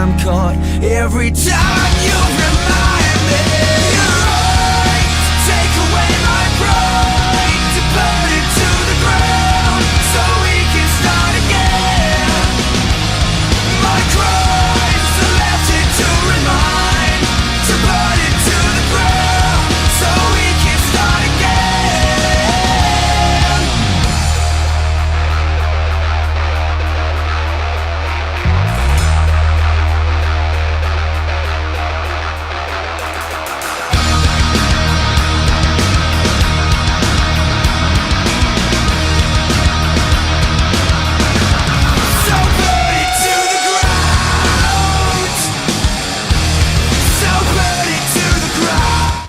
I'm caught. Every time you remind me, you're right to take away my pride, to burn it to the ground so we can start again. My crimes are left here to remind, to burn it to the ground so we can start again. So burn it to the ground. So burn it to the ground.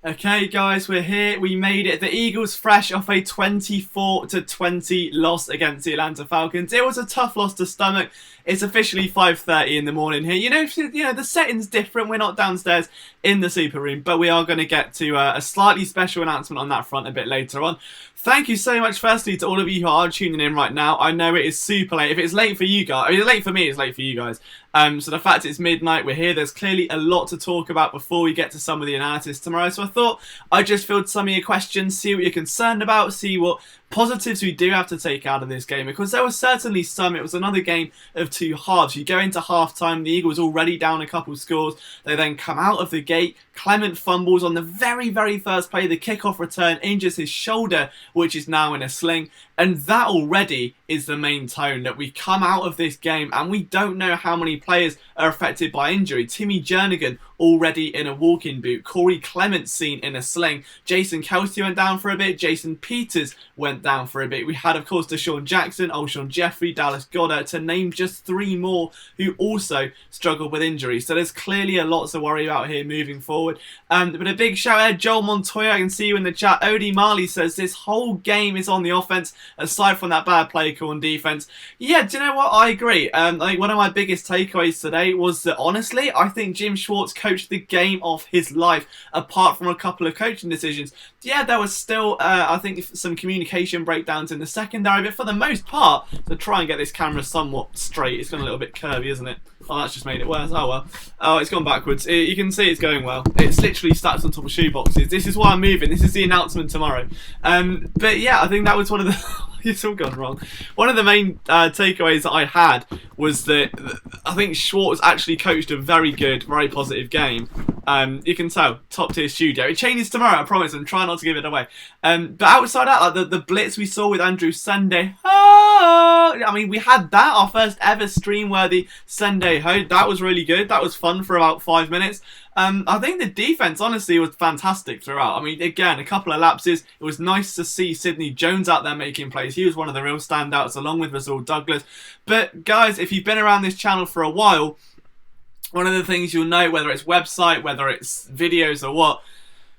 Okay guys, we're here, we made it. The Eagles fresh off a 24-20 loss against the Atlanta Falcons. It was a tough loss to stomach. It's officially 5:30 in the morning here. You know, the setting's different. We're not downstairs in the super room, but we are going to get to a slightly special announcement on that front a bit later on. Thank you so much, firstly, to all of you who are tuning in right now. I know it is super late. If it's late for you guys, I mean, it's late for me, it's late for you guys. So the fact it's midnight, we're here, there's clearly a lot to talk about before we get to some of the analysis tomorrow. So I thought I'd just field some of your questions, see what you're concerned about, see what positives we do have to take out of this game, because there was certainly some. It was another game of two halves. You go into halftime, the Eagles already down a couple scores. They then come out of the gate. Clement fumbles on the very, very first play. The kickoff return injures his shoulder, which is now in a sling. And that already is the main tone, that we come out of this game and we don't know how many players are affected by injury. Timmy Jernigan already in a walking boot. Corey Clement seen in a sling. Jason Kelce went down for a bit. Jason Peters went down for a bit. We had, of course, Deshaun Jackson, Alshon Jeffrey, Dallas Goedert, to name just three more who also struggled with injury. So there's clearly a lot to worry about here moving forward. But a big shout out, Joel Montoya, I can see you in the chat. Odie Marley says this whole game is on the offense, aside from that bad play call on defense. Yeah, do you know what? I agree. I think one of my biggest takeaways today was that, honestly, I think Jim Schwartz coached the game of his life, apart from a couple of coaching decisions. Yeah, there was still, I think, some communication breakdowns in the secondary, but for the most part, to try and get this camera somewhat straight, it's gone a little bit curvy, isn't it? Oh, that's just made it worse. Oh, well. Oh, it's gone backwards. You can see it's going well. It's literally stacked on top of shoe boxes. This is why I'm moving. This is the announcement tomorrow. But yeah, I think that was one of the... It's all gone wrong. One of the main takeaways that I had was that I think Schwartz actually coached a very good, very positive game. You can tell, top tier studio. It changes tomorrow, I promise. I'm trying not to give it away. But outside that, like the blitz we saw with Andrew Sunday, I mean, we had that, our first ever stream-worthy Sunday ho. That was really good. That was fun for about 5 minutes. I think the defense, honestly, was fantastic throughout. I mean, again, a couple of lapses. It was nice to see Sidney Jones out there making plays. He was one of the real standouts, along with Rasul Douglas. But, guys, if you've been around this channel for a while, one of the things you'll know, whether it's website, whether it's videos or what,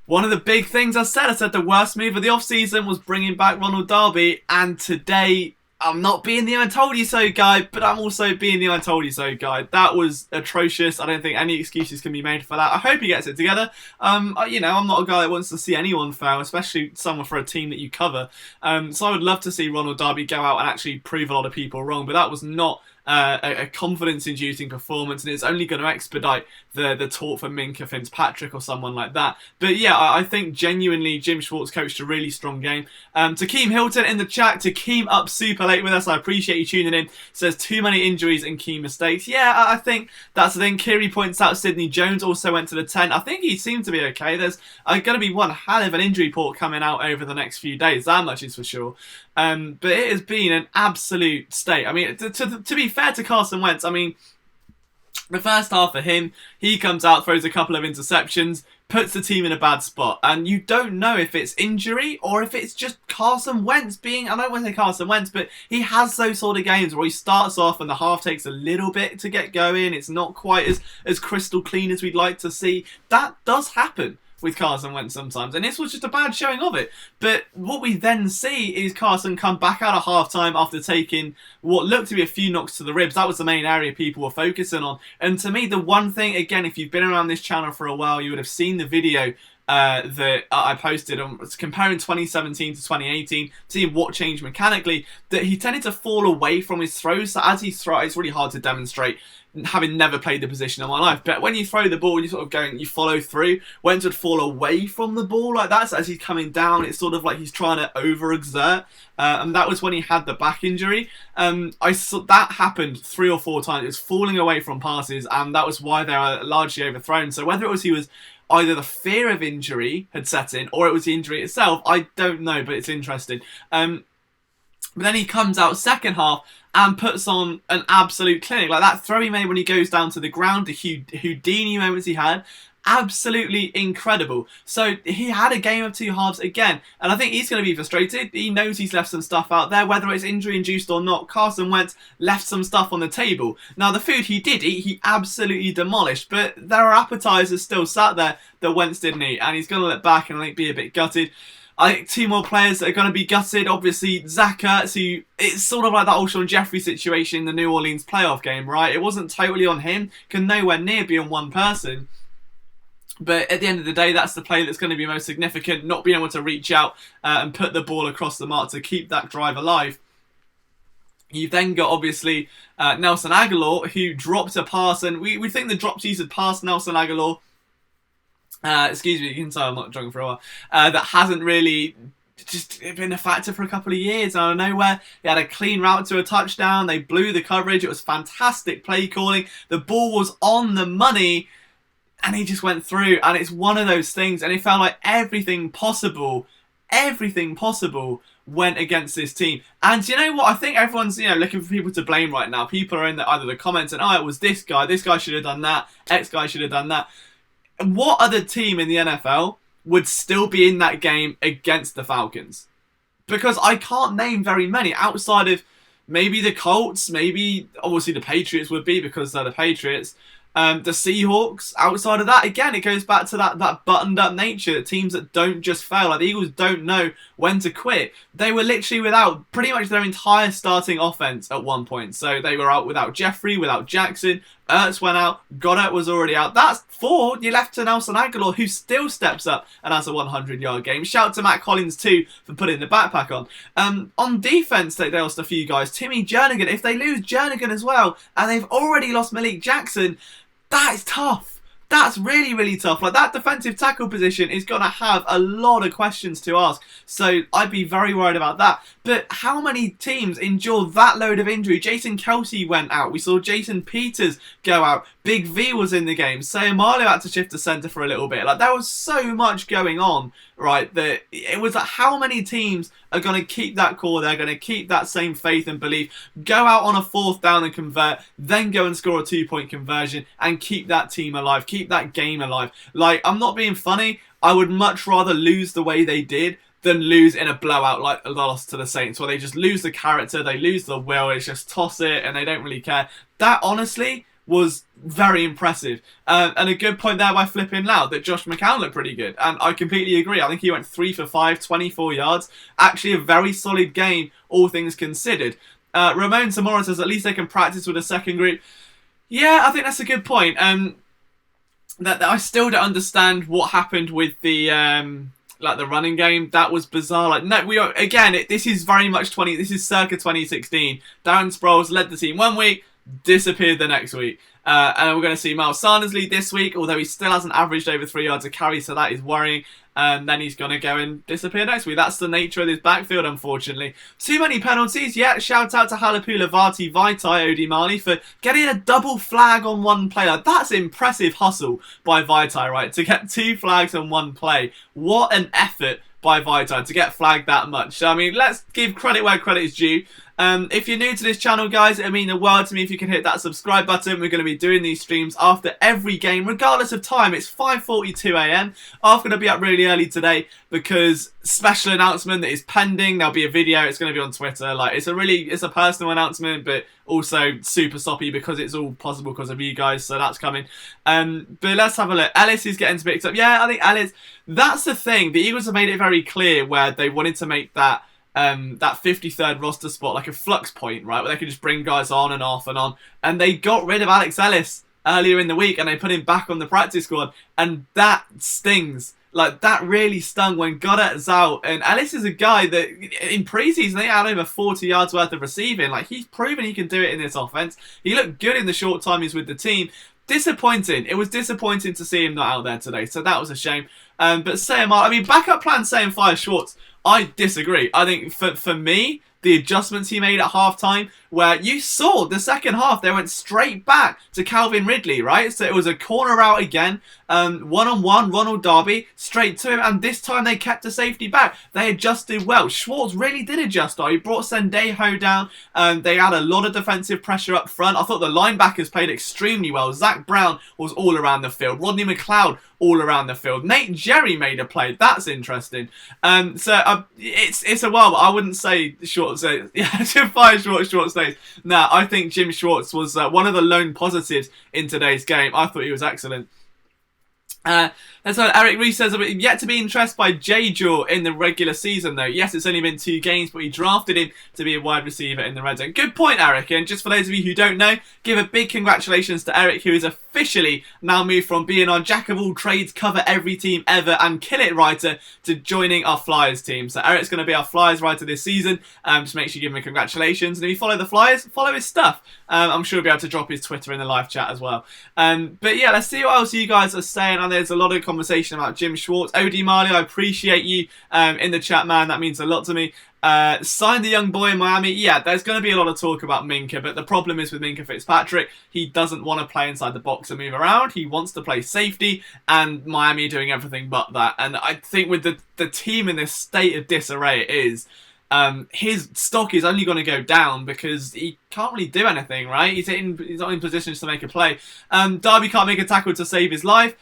one of the big things I said the worst move of the offseason was bringing back Ronald Darby. And today, I'm not being the I told you so guy, but I'm also being the I told you so guy. That was atrocious. I don't think any excuses can be made for that. I hope he gets it together. You know, I'm not a guy that wants to see anyone fail, especially someone for a team that you cover. So I would love to see Ronald Darby go out and actually prove a lot of people wrong, but that was not a confidence-inducing performance, and it's only going to expedite the talk for Minka Fitzpatrick or someone like that. But yeah, I think genuinely Jim Schwartz coached a really strong game. Takeem Hilton in the chat, Takeem up super late with us. I appreciate you tuning in. Says too many injuries and key mistakes. Yeah, I think that's the thing. Kiri points out Sidney Jones also went to the tent. I think he seemed to be okay. There's going to be one hell of an injury report coming out over the next few days. That much is for sure. But it has been an absolute state. I mean, to be fair to Carson Wentz, I mean, the first half for him, he comes out, throws a couple of interceptions, puts the team in a bad spot. And you don't know if it's injury or if it's just Carson Wentz being... I don't want to say Carson Wentz, but he has those sort of games where he starts off and the half takes a little bit to get going. It's not quite as crystal clean as we'd like to see. That does happen with Carson Wentz sometimes, and this was just a bad showing of it. But what we then see is Carson come back out of halftime after taking what looked to be a few knocks to the ribs. That was the main area people were focusing on. And to me, the one thing, again, if you've been around this channel for a while, you would have seen the video that I posted on comparing 2017 to 2018, seeing what changed mechanically, that he tended to fall away from his throws. So as he throws, it's really hard to demonstrate, having never played the position in my life, but when you throw the ball, you sort of go and you follow through. Wentz would fall away from the ball like that, so as he's coming down, it's sort of like he's trying to overexert, and that was when he had the back injury. I saw that happened 3 or 4 times. It was falling away from passes, and that was why they were largely overthrown. So whether it was he was either the fear of injury had set in, or it was the injury itself, I don't know, but it's interesting. But then he comes out second half and puts on an absolute clinic. Like that throw he made when he goes down to the ground, the Houdini moments he had, absolutely incredible. So he had a game of 2 halves again, and I think he's going to be frustrated. He knows he's left some stuff out there, whether it's injury induced or not. Carson Wentz left some stuff on the table. Now the food he did eat, he absolutely demolished, but there are appetizers still sat there that Wentz didn't eat, and he's going to look back and I think be a bit gutted. I think 2 more players that are going to be gutted. Obviously, Zach Ertz, who it's sort of like that Alshon Jeffrey situation in the New Orleans playoff game, right? It wasn't totally on him, can nowhere near be on one person. But at the end of the day, that's the play that's going to be most significant, not being able to reach out and put the ball across the mark to keep that drive alive. You've then got, obviously, Nelson Aguilar, who dropped a pass, and we think the drops used had passed Nelson Aguilar. Excuse me, you can tell I'm not jogging for a while. That hasn't really just been a factor for a couple of years. Out of nowhere, he had a clean route to a touchdown. They blew the coverage. It was fantastic play calling. The ball was on the money, and he just went through. And it's one of those things. And it felt like everything possible went against this team. And you know what? I think everyone's looking for people to blame right now. People are in either the comments and it was this guy. This guy should have done that. X guy should have done that. What other team in the NFL would still be in that game against the Falcons? Because I can't name very many outside of maybe the Colts, maybe obviously the Patriots would be because they're the Patriots. The Seahawks, outside of that, again, it goes back to that buttoned up nature. Teams that don't just fail. Like the Eagles don't know when to quit. They were literally without pretty much their entire starting offense at one point. So they were out without Jeffrey, without Jackson. Ertz went out. Goddard was already out. That's 4. You left to Nelson Aguilar, who still steps up and has a 100-yard game. Shout to Matt Collins, too, for putting the backpack on. On defense, they lost a few guys. Timmy Jernigan, if they lose Jernigan as well, and they've already lost Malik Jackson, that is tough. That's really, really tough. Like that defensive tackle position is going to have a lot of questions to ask. So I'd be very worried about that. But how many teams endure that load of injury? Jason Kelsey went out. We saw Jason Peters go out. Big V was in the game. Sayamalu had to shift to centre for a little bit. Like there was so much going on, right? That it was like how many teams are going to keep that core? They're going to keep that same faith and belief. Go out on a 4th down and convert. Then go and score a 2-point conversion and keep that team alive. Keep that game alive. Like I'm not being funny. I would much rather lose the way they did than lose in a blowout like a loss to the Saints, where they just lose the character, they lose the will, it's just toss it and they don't really care. That honestly was very impressive. And a good point there by Flipping Loud that Josh McCown looked pretty good. And I completely agree. I think he went 3 for 5, 24 yards. Actually a very solid game, all things considered. Ramon Zamora says at least they can practice with a second group. Yeah, I think that's a good point. That I still don't understand what happened with the the running game. That was bizarre. Like no, we are again. This is very much This is circa 2016. Darren Sproles led the team one week, disappeared the next week. And we're going to see Miles Sanders lead this week, although he still hasn't averaged over 3 yards a carry, so that is worrying. And then he's going to go and disappear next week. That's the nature of this backfield, unfortunately. Too many penalties. Yeah, shout out to Halapula Vati Vaitai Odimani for getting a double flag on one play. Like, that's impressive hustle by Vaitai, right? To get 2 flags on one play. What an effort by Vaitai to get flagged that much. So, I mean, let's give credit where credit is due. If you're new to this channel, guys, it would mean the world to me if you can hit that subscribe button. We're going to be doing these streams after every game, regardless of time. It's 5:42 a.m. I'm going to be up really early today because special announcement that is pending. There'll be a video. It's going to be on Twitter. Like it's a personal announcement, but also super soppy because it's all possible because of you guys. So that's coming. But let's have a look. Ellis is getting picked up. Yeah, I think Ellis. That's the thing. The Eagles have made it very clear where they wanted to make that 53rd roster spot like a flux point, right, where they could just bring guys on and off and on. And they got rid of Alex Ellis earlier in the week and they put him back on the practice squad, and that stings. Like, that really stung when Goddard's out. And Ellis is a guy that, in preseason, they had over 40 yards worth of receiving. Like, he's proven he can do it in this offense. He looked good in the short time he's with the team. Disappointing. It was disappointing to see him not out there today. So that was a shame. But backup plan saying fire Schwartz. I disagree. I think for me, the adjustments he made at halftime, where you saw the second half, they went straight back to Calvin Ridley, right? So it was a corner route again, one-on-one, Ronald Darby, straight to him, and this time they kept the safety back. They adjusted well. Schwartz really did adjust, though. He brought Sendejo down. They had a lot of defensive pressure up front. I thought the linebackers played extremely well. Zach Brown was all around the field. Rodney McLeod all around the field. Nate Jerry made a play. That's interesting. It's a while, but I wouldn't say Schwartz. Fire Schwartz stays. Nah, I think Jim Schwartz was one of the lone positives in today's game. I thought he was excellent. That's what Eric Reese says. Yet to be impressed by J-Jaw in the regular season, though. Yes, it's only been 2 games, but we drafted him to be a wide receiver in the red zone. Good point, Eric. And just for those of you who don't know, give a big congratulations to Eric, who is officially now moved from being our jack of all trades, cover every team ever, and kill it writer to joining our Flyers team. So Eric's going to be our Flyers writer this season. Just make sure you give him a congratulations. And if you follow the Flyers, follow his stuff. I'm sure he'll be able to drop his Twitter in the live chat as well. But yeah, let's see what else you guys are saying. And there's a lot of conversation about Jim Schwartz. OD Marley, I appreciate you in the chat, man. That means a lot to me. Sign the young boy in Miami. Yeah, there's going to be a lot of talk about Minka, but the problem is with Minka Fitzpatrick, he doesn't want to play inside the box and move around. He wants to play safety, and Miami are doing everything but that. And I think with the team in this state of disarray it is, his stock is only going to go down because he can't really do anything, right? He's not in positions to make a play. Darby can't make a tackle to save his life.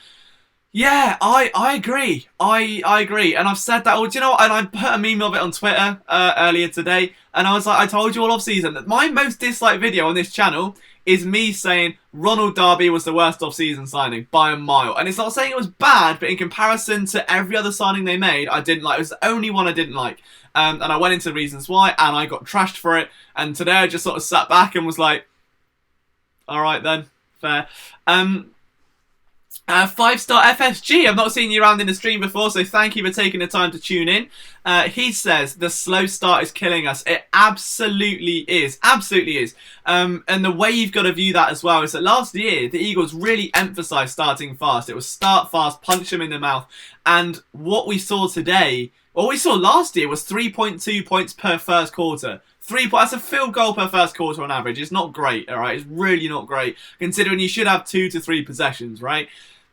Yeah, I agree. I agree. And I've said that. Do you know what? And I put a meme of it on Twitter earlier today. And I was like, I told you all off season that my most disliked video on this channel is me saying Ronald Darby was the worst off-season signing by a mile. And it's not saying it was bad, but in comparison to every other signing they made, I didn't like. It was the only one I didn't like. And I went into the reasons why, and I got trashed for it. And today I just sort of sat back and was like, all right then, fair. 5-star FSG, I've not seen you around in the stream before, so thank you for taking the time to tune in. He says, the slow start is killing us. It absolutely is. Absolutely is. And the way you've got to view that as well is that last year, the Eagles really emphasised starting fast. It was start fast, punch them in the mouth. And what we saw today, what we saw last year was 3.2 points per first quarter. That's a field goal per first quarter on average. It's not great, all right? It's really not great, considering you should have 2 to 3 possessions, right?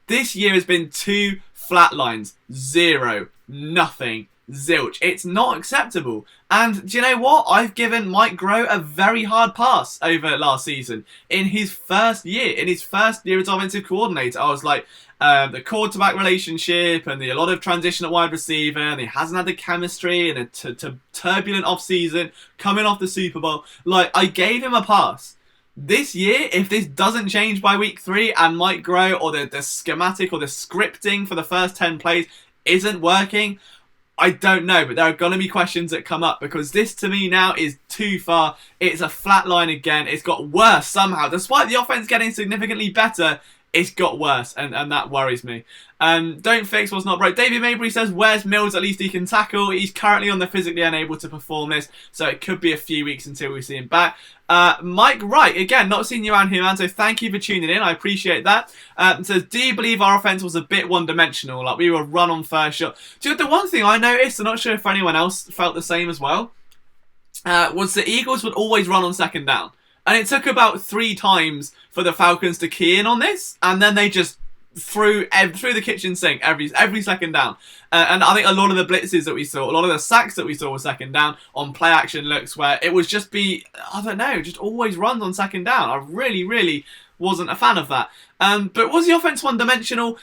This year has been 2 flat lines, 0, nothing, zilch. It's not acceptable. And do you know what? I've given Mike Groh a very hard pass over last season. In his first year as offensive coordinator, I was like, the quarterback relationship and a lot of transition at wide receiver, and he hasn't had the chemistry and a turbulent off-season coming off the Super Bowl. Like, I gave him a pass. This year, if this doesn't change by week 3 and Mike Groh or the schematic or the scripting for the first 10 plays isn't working, I don't know, but there are going to be questions that come up because this to me now is too far. It's a flat line again. It's got worse somehow. Despite the offense getting significantly better, it's got worse, and that worries me. Don't fix what's not broke. David Mabry says, where's Mills? At least he can tackle. He's currently on the physically unable to perform this, so it could be a few weeks until we see him back. Mike Wright, again, not seen you around here, man, so thank you for tuning in. I appreciate that. Says, do you believe our offense was a bit one-dimensional? Like, we were run on first shot. Do you know, the one thing I noticed, I'm not sure if anyone else felt the same as well, was the Eagles would always run on second down. And it took about 3 times for the Falcons to key in on this, and then they just threw the kitchen sink every second down. And I think a lot of the blitzes that we saw, a lot of the sacks that we saw were second down on play action looks where it was just just always runs on second down. I really, really wasn't a fan of that. But was the offense one-dimensional?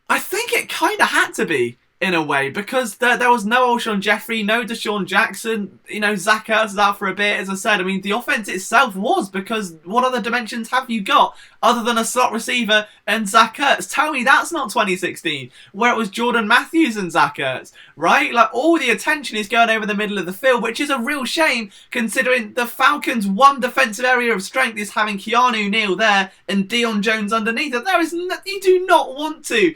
I think it kind of had to be. in a way, because there was no Alshon Jeffrey, no Deshaun Jackson, Zach Ertz is out for a bit, as I said. I mean, the offense itself was, because what other dimensions have you got other than a slot receiver and Zach Ertz? Tell me that's not 2016, where it was Jordan Matthews and Zach Ertz, right? Like, all the attention is going over the middle of the field, which is a real shame, considering the Falcons' one defensive area of strength is having Keanu Neal there and Deion Jones underneath it. You do not want to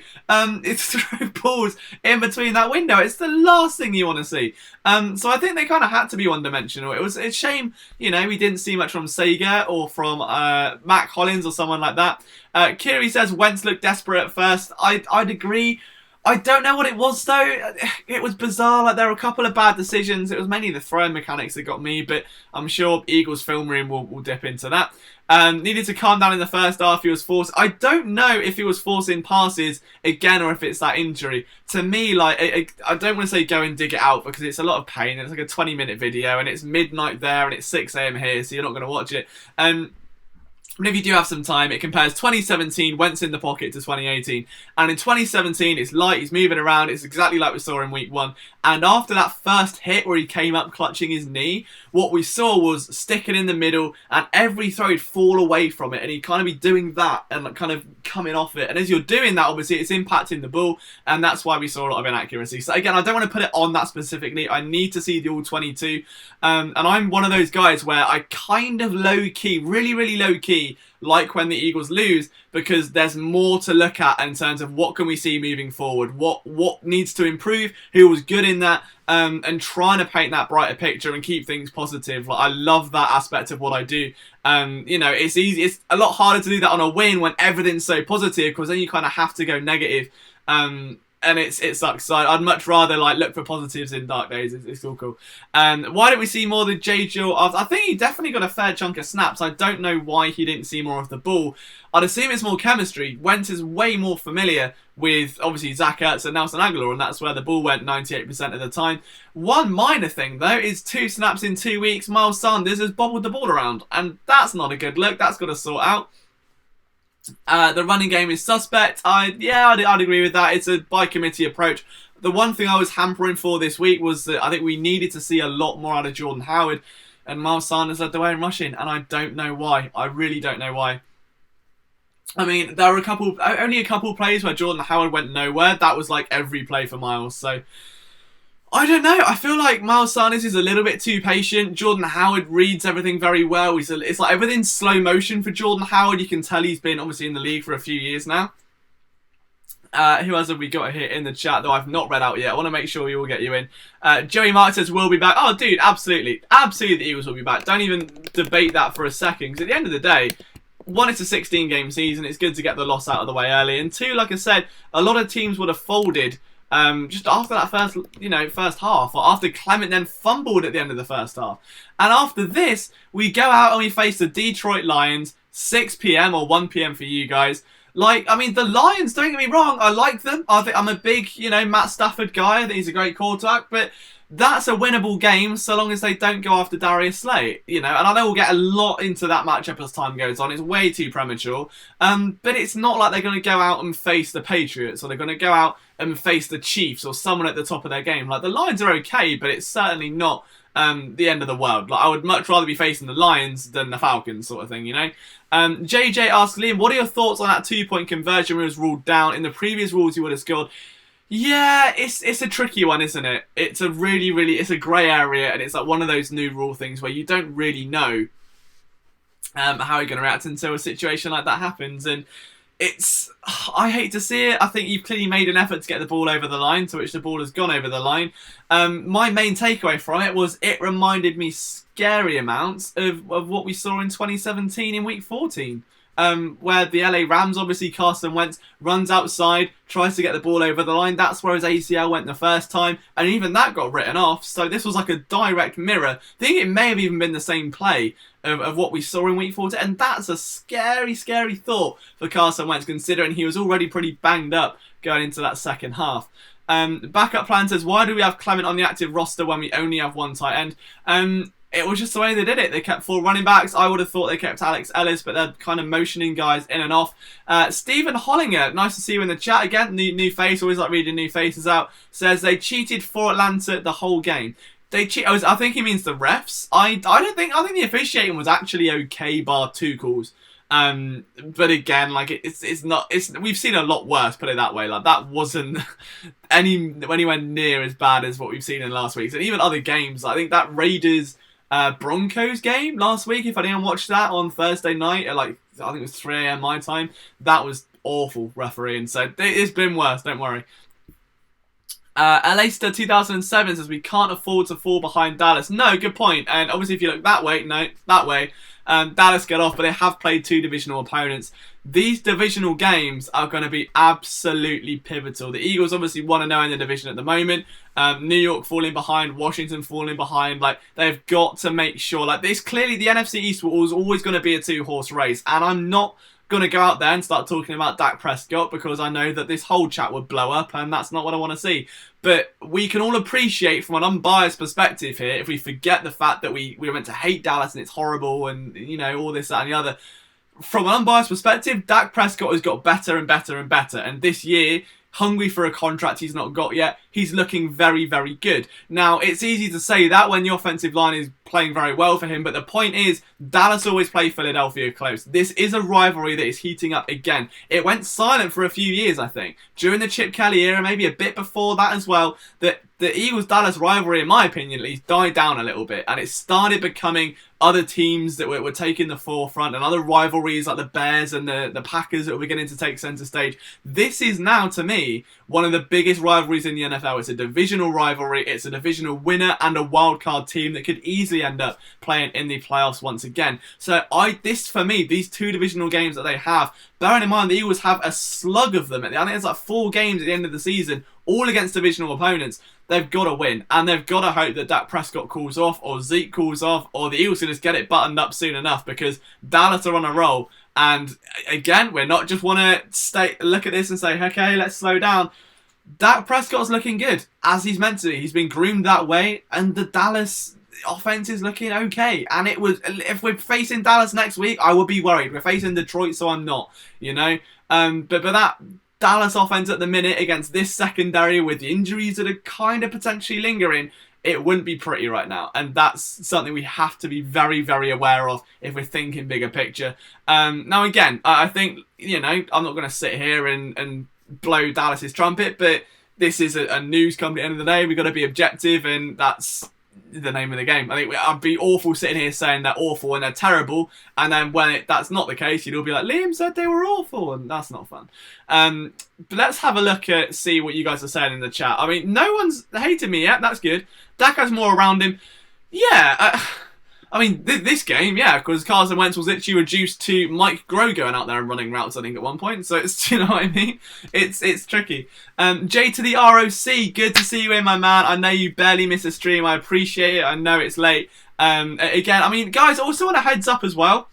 throw balls in between that window. It's the last thing you want to see. So I think they kind of had to be one-dimensional. It's a shame, we didn't see much from Sager or from Matt Collins or someone like that. Kiri says Wentz looked desperate at first. I'd agree. I don't know what it was, though. It was bizarre. Like, there were a couple of bad decisions. It was mainly the throwing mechanics that got me, but I'm sure Eagles film room will dip into that. Needed to calm down in the first half. He was forced. I don't know if he was forcing passes again or if it's that injury. To me, like, I don't want to say go and dig it out because it's a lot of pain. It's like a 20-minute video and it's midnight there and it's 6 a.m. here, so you're not going to watch it. But if you do have some time, it compares 2017, Wentz in the pocket, to 2018. And in 2017, it's light, he's moving around, it's exactly like we saw in week 1. And after that first hit where he came up clutching his knee, what we saw was sticking in the middle, and every throw he'd fall away from it, and he'd kind of be doing that and like kind of coming off it. And as you're doing that, obviously, it's impacting the ball, and that's why we saw a lot of inaccuracy. So again, I don't want to put it on that specifically. I need to see the all 22. And I'm one of those guys where I kind of low-key, really, really low-key, like when the Eagles lose, because there's more to look at in terms of what can we see moving forward, what needs to improve, who was good in that, and trying to paint that brighter picture and keep things positive. Like, I love that aspect of what I do. It's easy. It's a lot harder to do that on a win when everything's so positive, because then you kind of have to go negative. And it sucks. So I'd much rather look for positives in dark days. It's all cool. Why don't we see more of the J. Jill? I think he definitely got a fair chunk of snaps. I don't know why he didn't see more of the ball. I'd assume it's more chemistry. Wentz is way more familiar with, obviously, Zach Ertz and Nelson Aguilar, and that's where the ball went 98% of the time. One minor thing, though, is 2 snaps in 2 weeks. Miles Sanders has bobbled the ball around, and that's not a good look. That's got to sort out. The running game is suspect. I'd agree with that. It's a by committee approach. The one thing I was hampering for this week was that I think we needed to see a lot more out of Jordan Howard, and Miles Sanders led the way in rushing, and I don't know why. I really don't know why. I mean, there were only a couple plays where Jordan Howard went nowhere. That was like every play for Miles, so I don't know. I feel like Miles Sanders is a little bit too patient. Jordan Howard reads everything very well. It's like everything's slow motion for Jordan Howard. You can tell he's been obviously in the league for a few years now. Who else have we got here in the chat, though I've not read out yet? I want to make sure we will get you in. Joey Mark says, we'll be back. Oh, dude, absolutely. Absolutely the Eagles will be back. Don't even debate that for a second. Because at the end of the day, 1, it's a 16-game season. It's good to get the loss out of the way early. And 2, like I said, a lot of teams would have folded just after that first half, or after Clement then fumbled at the end of the first half. And after this, we go out and we face the Detroit Lions, 6 p.m. or 1 p.m. for you guys. The Lions, don't get me wrong, I like them. I'm a big, Matt Stafford guy. I think he's a great quarterback, but that's a winnable game so long as they don't go after Darius Slay, and I know we'll get a lot into that matchup as time goes on. It's way too premature, but it's not like they're going to go out and face the Patriots, or they're going to go out and face the Chiefs or someone at the top of their game. Like, the Lions are okay, but it's certainly not the end of the world. Like, I would much rather be facing the Lions than the Falcons, sort of thing, JJ asks, Liam, what are your thoughts on that 2-point conversion when it was ruled down? In the previous rules, you would have scored. Yeah, it's a tricky one, isn't it? It's a it's a grey area, and it's like one of those new rule things where you don't really know how you're going to react until a situation like that happens. And I hate to see it. I think you've clearly made an effort to get the ball over the line, to which the ball has gone over the line. My main takeaway from it was it reminded me scary amounts of what we saw in 2017 in week 14. Where the LA Rams, obviously Carson Wentz runs outside, tries to get the ball over the line. That's where his ACL went the first time, and even that got written off. So this was like a direct mirror. I think it may have even been the same play of what we saw in week 14, and that's a scary, scary thought for Carson Wentz, considering he was already pretty banged up going into that second half. Backup plan says, why do we have Clement on the active roster when we only have one tight end? it was just the way they did it. They kept 4 running backs. I would have thought they kept Alex Ellis, but they're kind of motioning guys in and off. Stephen Hollinger, nice to see you in the chat again. New face, always like reading new faces out. Says they cheated for Atlanta the whole game. They cheat. I think he means the refs. I think the officiating was actually okay, bar 2 calls. But again, like it's not. We've seen a lot worse. Put it that way. Like that wasn't anywhere near as bad as what we've seen in last week's, and even other games. I think that Raiders Broncos game last week. If anyone watched that on Thursday night at I think it was 3 a.m. my time, that was awful refereeing. So it's been worse. Don't worry. Alastair 2007 says we can't afford to fall behind Dallas. No, good point. And obviously if you look that way, Dallas get off, but they have played 2 divisional opponents. These divisional games are going to be absolutely pivotal. The Eagles obviously want to know in the division at the moment. New York falling behind, Washington falling behind. Like they've got to make sure. Like this clearly, the NFC East was always going to be a 2-horse race, and I'm not going to go out there and start talking about Dak Prescott because I know that this whole chat would blow up, and that's not what I want to see. But we can all appreciate from an unbiased perspective here, if we forget the fact that we were meant to hate Dallas and it's horrible and, you know, all this, that and the other. From an unbiased perspective, Dak Prescott has got better and better and better. And this year, hungry for a contract he's not got yet, he's looking very, very good. Now, it's easy to say that when the offensive line is playing very well for him, but the point is, Dallas always play Philadelphia close. This is a rivalry that is heating up again. It went silent for a few years, I think. During the Chip Kelly era, maybe a bit before that as well, that the Eagles-Dallas rivalry, in my opinion at least, died down a little bit, and it started becoming other teams that were taking the forefront, and other rivalries like the Bears and the Packers that were beginning to take centre stage. This is now, to me, one of the biggest rivalries in the NFL. It's a divisional rivalry, it's a divisional winner and a wildcard team that could easily end up playing in the playoffs once again. So for me, these 2 divisional games that they have, bearing in mind the Eagles have a slug of them. I think it's like 4 games at the end of the season, all against divisional opponents. They've got to win, and they've got to hope that Dak Prescott calls off, or Zeke calls off, or the Eagles can just get it buttoned up soon enough, because Dallas are on a roll. And again, we're not just want to look at this and say, okay, let's slow down. Dak Prescott's looking good, as he's meant to be. He's been groomed that way, and the Dallas offense is looking okay. And if we're facing Dallas next week, I would be worried. We're facing Detroit, so I'm not, you know. But that Dallas offense at the minute against this secondary with the injuries that are kind of potentially lingering, it wouldn't be pretty right now. And that's something we have to be very, very aware of if we're thinking bigger picture. Now, again, I think, you know, I'm not going to sit here and blow Dallas's trumpet, but this is a news company at the end of the day. We've got to be objective, and that's the name of the game. I think I'd be awful sitting here saying they're awful and they're terrible, and then when that's not the case, you'd all be like, Liam said they were awful, and that's not fun. But let's have a look at see what you guys are saying in the chat. I mean, no one's hated me yet. That's good. Dak has more around him. Yeah. I mean, this game, yeah, because Carson Wentz was literally reduced to Mike Groh going out there and running routes, I think, at one point. So, it's, you know what I mean? It's tricky. J to the ROC, good to see you in, my man. I know you barely miss a stream. I appreciate it. I know it's late. Again, I mean, guys, I also want a heads up as well.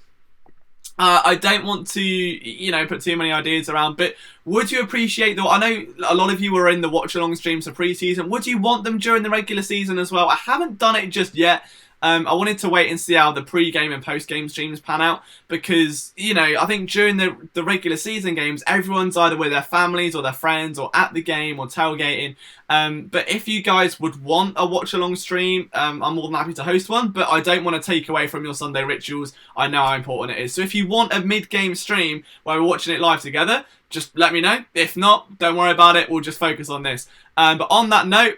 I don't want to, you know, put too many ideas around, but would you appreciate, though, I know a lot of you were in the watch-along streams for pre-season. Would you want them during the regular season as well? I haven't done it just yet. I wanted to wait and see how the pre-game and post-game streams pan out because, you know, I think during the regular season games, everyone's either with their families or their friends or at the game or tailgating. But if you guys would want a watch-along stream, I'm more than happy to host one, but I don't want to take away from your Sunday rituals. I know how important it is. So if you want a mid-game stream where we're watching it live together, just let me know. If not, don't worry about it. We'll just focus on this. But on that note,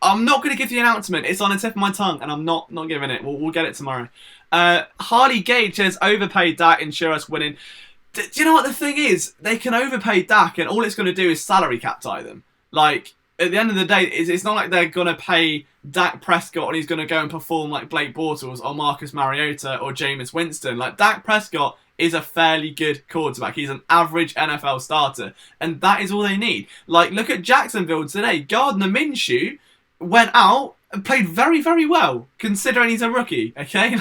I'm not going to give you an announcement. It's on the tip of my tongue, and I'm not giving it. We'll get it tomorrow. Harley Gage says, overpaid Dak, ensure us winning. Do you know what the thing is? They can overpay Dak, and all it's going to do is salary cap tie them. Like, at the end of the day, it's not like they're going to pay Dak Prescott and he's going to go and perform like Blake Bortles or Marcus Mariota or Jameis Winston. Like, Dak Prescott is a fairly good quarterback. He's an average NFL starter. And that is all they need. Like, look at Jacksonville today. Gardner Minshew went out and played very, very well, considering he's a rookie, okay?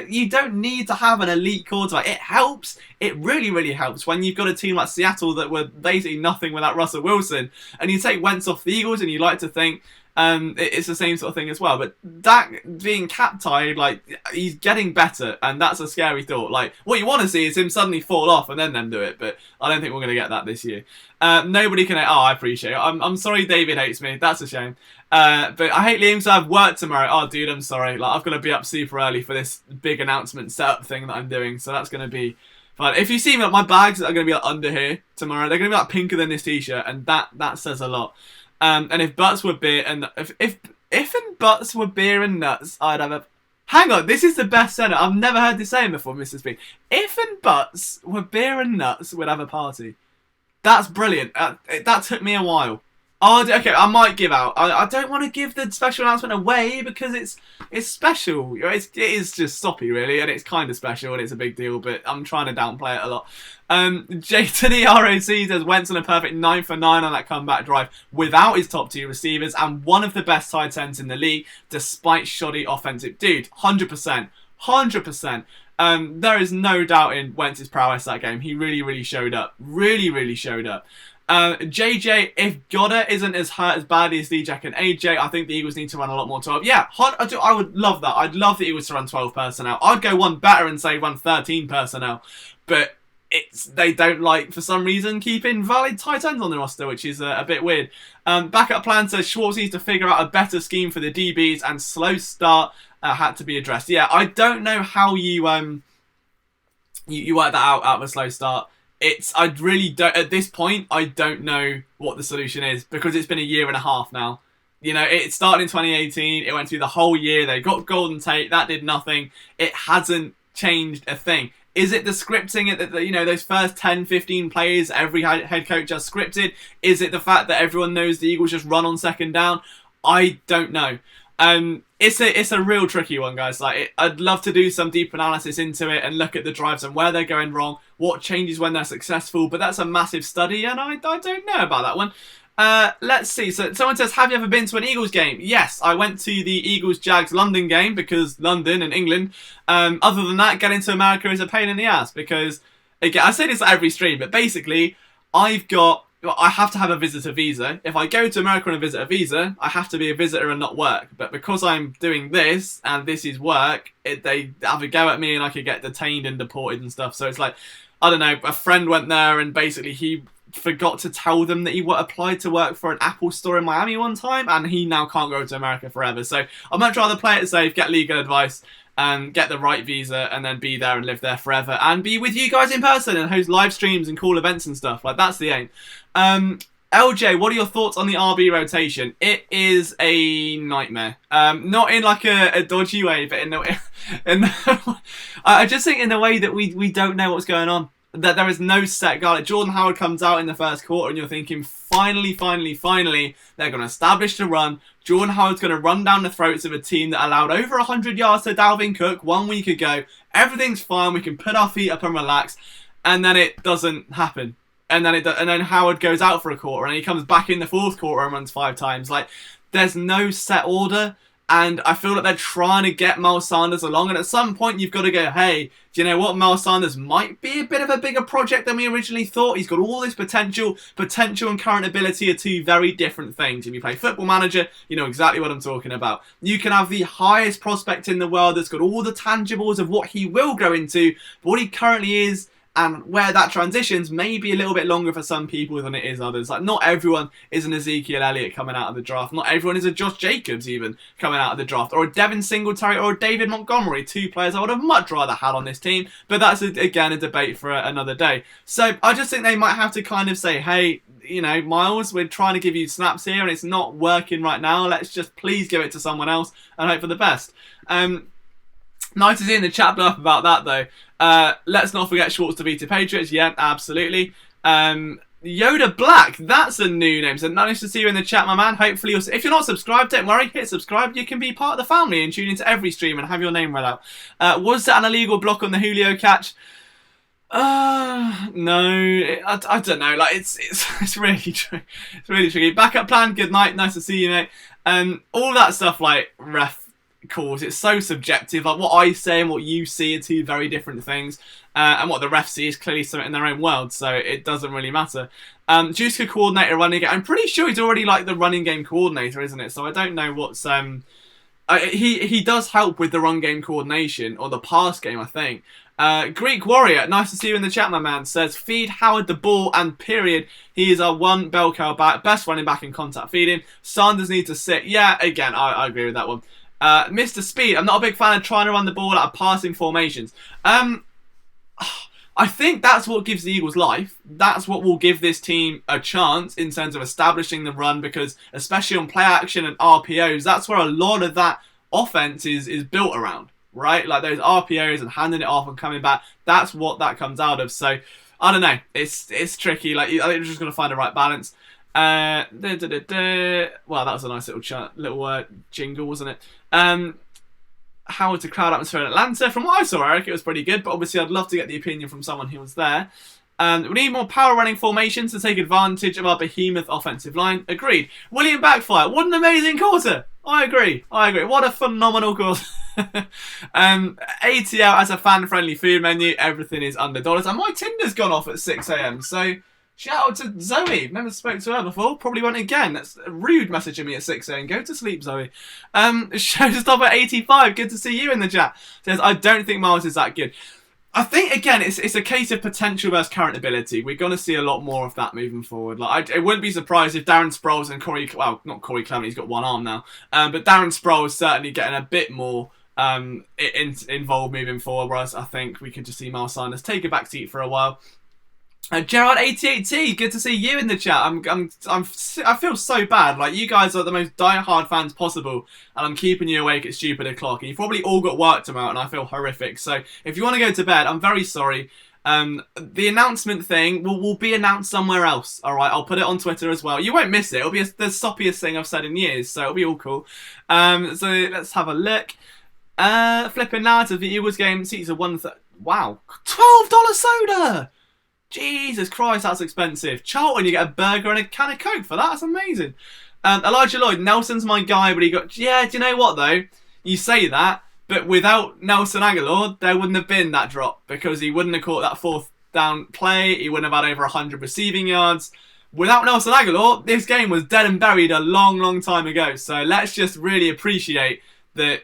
You don't need to have an elite quarterback. It helps. It really, really helps when you've got a team like Seattle that were basically nothing without Russell Wilson. And you take Wentz off the Eagles and you like to think, It's the same sort of thing as well. But Dak being cap-tied, like, he's getting better, and that's a scary thought. Like, what you want to see is him suddenly fall off and then them do it, but I don't think we're going to get that this year. Nobody can... Oh, I appreciate it. I'm sorry David hates me. That's a shame. But I hate Liam, so I have work tomorrow. Oh, dude, I'm sorry. Like, I've got to be up super early for this big announcement setup thing that I'm doing, so that's going to be fun. If you see me, like, my bags are going to be like, under here tomorrow. They're going to be like pinker than this t-shirt, and that says a lot. And if butts were beer and if and butts were beer and nuts, I'd have a... Hang on, this is the best setup. I've never heard this saying before, Mr. Speed. If and butts were beer and nuts, we'd have a party. That's brilliant. That took me a while. Oh, okay, I might give out. I don't want to give the special announcement away because it's special. It is just soppy, really, and it's kind of special and it's a big deal, but I'm trying to downplay it a lot. J to the ROC says Wentz on a perfect 9 for 9 on that comeback drive without his top 2 receivers and one of the best tight ends in the league despite shoddy offensive. Dude, 100%. 100%. There is no doubt in Wentz's prowess that game. He really, really showed up. Really, really showed up. JJ, if Goddard isn't as hurt as badly as D-Jack and AJ, I think the Eagles need to run a lot more 12. Yeah, I would love that. I'd love the Eagles to run 12 personnel. I'd go one better and say run 13 personnel. But they don't like, for some reason, keeping valid tight ends on the roster, which is a bit weird. Backup plan says Schwartz needs to figure out a better scheme for the DBs and slow start had to be addressed. Yeah, I don't know how you work that out of a slow start. I really don't, at this point, I don't know what the solution is because it's been a year and a half now. You know, it started in 2018, it went through the whole year, they got Golden Tate, that did nothing. It hasn't changed a thing. Is it the scripting, you know, those first 10, 15 plays every head coach just scripted? Is it the fact that everyone knows the Eagles just run on second down? I don't know. It's a real tricky one, guys. I'd love to do some deep analysis into it and look at the drives and where they're going wrong, what changes when they're successful, but that's a massive study, and I don't know about that one. Let's see. So someone says, have you ever been to an Eagles game? Yes, I went to the Eagles-Jags London game because London and England. Other than that, getting to America is a pain in the ass because, again, I say this at every stream, but basically, I have to have a visitor visa. If I go to America on a visitor visa, I have to be a visitor and not work. But because I'm doing this, and this is work, they have a go at me and I could get detained and deported and stuff. So it's like, I don't know, a friend went there and basically he forgot to tell them that he applied to work for an Apple store in Miami one time, and he now can't go to America forever. So I'd much rather play it safe, get legal advice, and get the right visa, and then be there and live there forever, and be with you guys in person and host live streams and cool events and stuff. Like, that's the aim. LJ, what are your thoughts on the RB rotation? It is a nightmare. Not in like a dodgy way, but I just think in the way that we don't know what's going on. That there is no set guy. Like Jordan Howard comes out in the first quarter and you're thinking, finally, they're going to establish the run. Jordan Howard's going to run down the throats of a team that allowed over 100 yards to Dalvin Cook 1 week ago. Everything's fine. We can put our feet up and relax. And then it doesn't happen. And then Howard goes out for a quarter and he comes back in the fourth quarter and runs 5 times. Like, there's no set order. And I feel like they're trying to get Miles Sanders along. And at some point, you've got to go, hey, do you know what? Miles Sanders might be a bit of a bigger project than we originally thought. He's got all this potential. Potential and current ability are 2 very different things. If you play Football Manager, you know exactly what I'm talking about. You can have the highest prospect in the world that's got all the tangibles of what he will grow into. But what he currently is, and where that transitions may be a little bit longer for some people than it is others. Like, not everyone is an Ezekiel Elliott coming out of the draft. Not everyone is a Josh Jacobs even coming out of the draft. Or a Devin Singletary or a David Montgomery. 2 players I would have much rather had on this team. But that's, again, a debate for another day. So I just think they might have to kind of say, hey, you know, Miles, we're trying to give you snaps here and it's not working right now. Let's just please give it to someone else and hope for the best. Nice to see in the chat blow up about that, though. Let's not forget Schwartz to Vita Patriots. Yeah, absolutely. Yoda Black, that's a new name. So nice to see you in the chat, my man. Hopefully, if you're not subscribed, don't worry. Hit subscribe. You can be part of the family and tune into every stream and have your name read out. Was that an illegal block on the Julio catch? No, I don't know. Like, it's really tricky. It's really tricky. Backup plan. Good night. Nice to see you, mate. All that stuff, like, ref calls. It's so subjective. Like, what I say and what you see are two very different things. And what the ref see is clearly something in their own world, so it doesn't really matter. Juice coordinator running game. I'm pretty sure he's already like the running game coordinator, isn't it? So I don't know what's... he does help with the run game coordination, or the pass game, I think. Greek Warrior, nice to see you in the chat, my man, says, feed Howard the ball and period. He is our one bell cow back, best running back in contact feeding. Sanders needs to sit. Yeah, again, I agree with that one. Mr. Speed, I'm not a big fan of trying to run the ball out of passing formations. I think that's what gives the Eagles life. That's what will give this team a chance in terms of establishing the run, because especially on play action and RPOs, that's where a lot of that offense is built around, right? Like those RPOs and handing it off and coming back. That's what that comes out of. So I don't know. It's tricky. Like, I think you're just going to find the right balance. Well, that was a nice little jingle, wasn't it? Howard to crowd atmosphere in Atlanta. From what I saw, Eric, it was pretty good, but obviously I'd love to get the opinion from someone who was there. We need more power running formations to take advantage of our behemoth offensive line. Agreed. William Backfire, what an amazing quarter. I agree. What a phenomenal quarter. ATL as a fan-friendly food menu. Everything is under dollars. And my Tinder's gone off at 6 a.m. So shout out to Zoe. Never spoke to her before. Probably won't again. That's rude messaging me at 6 a.m. Go to sleep, Zoe. Showstopper 85. Good to see you in the chat. Says, I don't think Miles is that good. I think, again, it's a case of potential versus current ability. We're going to see a lot more of that moving forward. Like, I wouldn't be surprised if Darren Sproles and not Corey Clement, he's got one arm now, but Darren Sproles is certainly getting a bit more involved moving forward, whereas I think we could just see Miles Sanders take a back seat for a while. Gerard88T, good to see you in the chat. I feel so bad. Like, you guys are the most die-hard fans possible, and I'm keeping you awake at stupid o'clock. And you've probably all got work tomorrow, and I feel horrific. So if you want to go to bed, I'm very sorry. The announcement thing will be announced somewhere else. All right, I'll put it on Twitter as well. You won't miss it. It'll be the soppiest thing I've said in years, so it'll be all cool. So let's have a look. Flipping narrative. The Eagles game seats are wow, $12 soda. Jesus Christ, that's expensive. Charlton, you get a burger and a can of Coke for that. That's amazing. Elijah Lloyd, Nelson's my guy, but he got... Yeah, do you know what, though? You say that, but without Nelson Aguilar, there wouldn't have been that drop, because he wouldn't have caught that fourth down play. He wouldn't have had over 100 receiving yards. Without Nelson Aguilar, this game was dead and buried a long, long time ago. So let's just really appreciate that...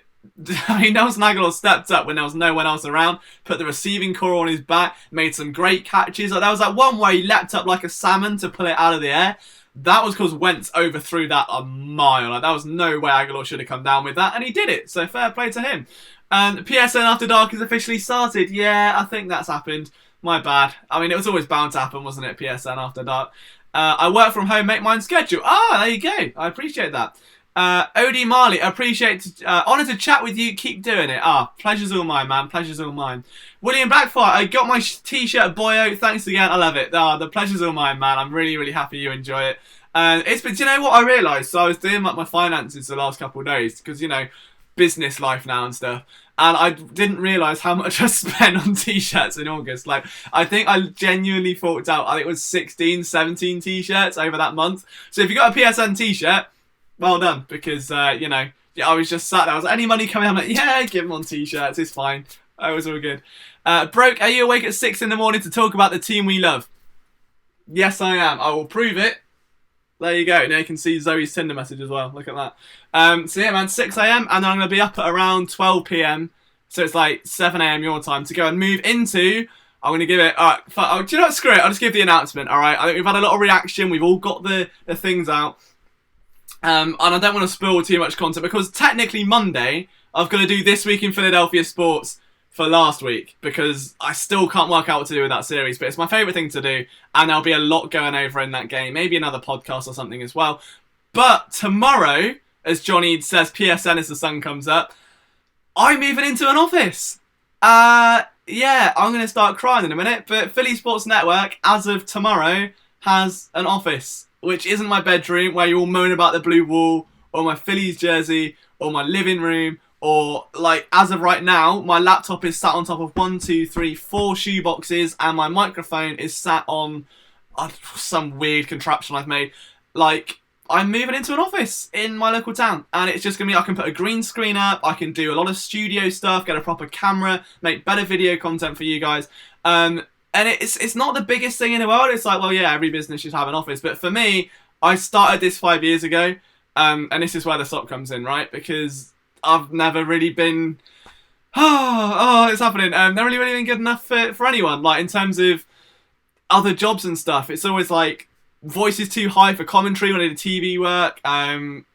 I mean, Nelson Aguilar stepped up when there was no one else around, put the receiving core on his back, made some great catches. Like, there was that one where he leapt up like a salmon to pull it out of the air. That was because Wentz overthrew that a mile. Like, there was no way Aguilar should have come down with that, and he did it. So fair play to him. PSN After Dark has officially started. Yeah, I think that's happened. My bad. I mean, it was always bound to happen, wasn't it? PSN After Dark. I work from home, make mine schedule. There you go. I appreciate that. Odie Marley, honour to chat with you, keep doing it. Pleasure's all mine, man, pleasure's all mine. William Blackfire, I got my t-shirt, boyo, thanks again, I love it. The pleasure's all mine, man, I'm really, really happy you enjoy it. Do you know what I realised? So I was doing like my finances the last couple of days, because, you know, business life now and stuff, and I didn't realise how much I spent on t-shirts in August. Like, I think I genuinely forked out, I think it was 16, 17 t-shirts over that month. So if you got a PSN t-shirt, well done, because, you know, I was just sat there. I was like, any money coming? I'm like, yeah, give them on t-shirts. It's fine. It was all good. Broke, are you awake at 6 in the morning to talk about the team we love? Yes, I am. I will prove it. There you go. Now you can see Zoe's Tinder message as well. Look at that. So yeah, man, 6 a.m. and then I'm going to be up at around 12 p.m. So it's like 7 a.m. your time to go and move into... I'm going to give it... do you know what? Screw it. I'll just give the announcement, all right? I think we've had a lot of reaction. We've all got the things out. And I don't want to spoil too much content, because technically Monday I've got to do This Week in Philadelphia Sports for last week, because I still can't work out what to do with that series, but it's my favourite thing to do, and there'll be a lot going over in that game, maybe another podcast or something as well. But tomorrow, as Johnny says, PSN as the sun comes up, I'm moving into an office. Yeah, I'm going to start crying in a minute, but Philly Sports Network, as of tomorrow, has an office, which isn't my bedroom where you all moan about the blue wall, or my Phillies jersey, or my living room, or, like, as of right now, my laptop is sat on top of 1, 2, 3, 4 shoe boxes, and my microphone is sat on some weird contraption I've made. Like, I'm moving into an office in my local town, and it's just gonna be, I can put a green screen up, I can do a lot of studio stuff, get a proper camera, make better video content for you guys. And it's not the biggest thing in the world. It's like, well, yeah, every business should have an office, but for me, I started this 5 years ago, and this is where the stop comes in, right? Because I've never really been, it's happening. Never really been good enough for anyone. Like in terms of other jobs and stuff, it's always like voice is too high for commentary when I did TV work.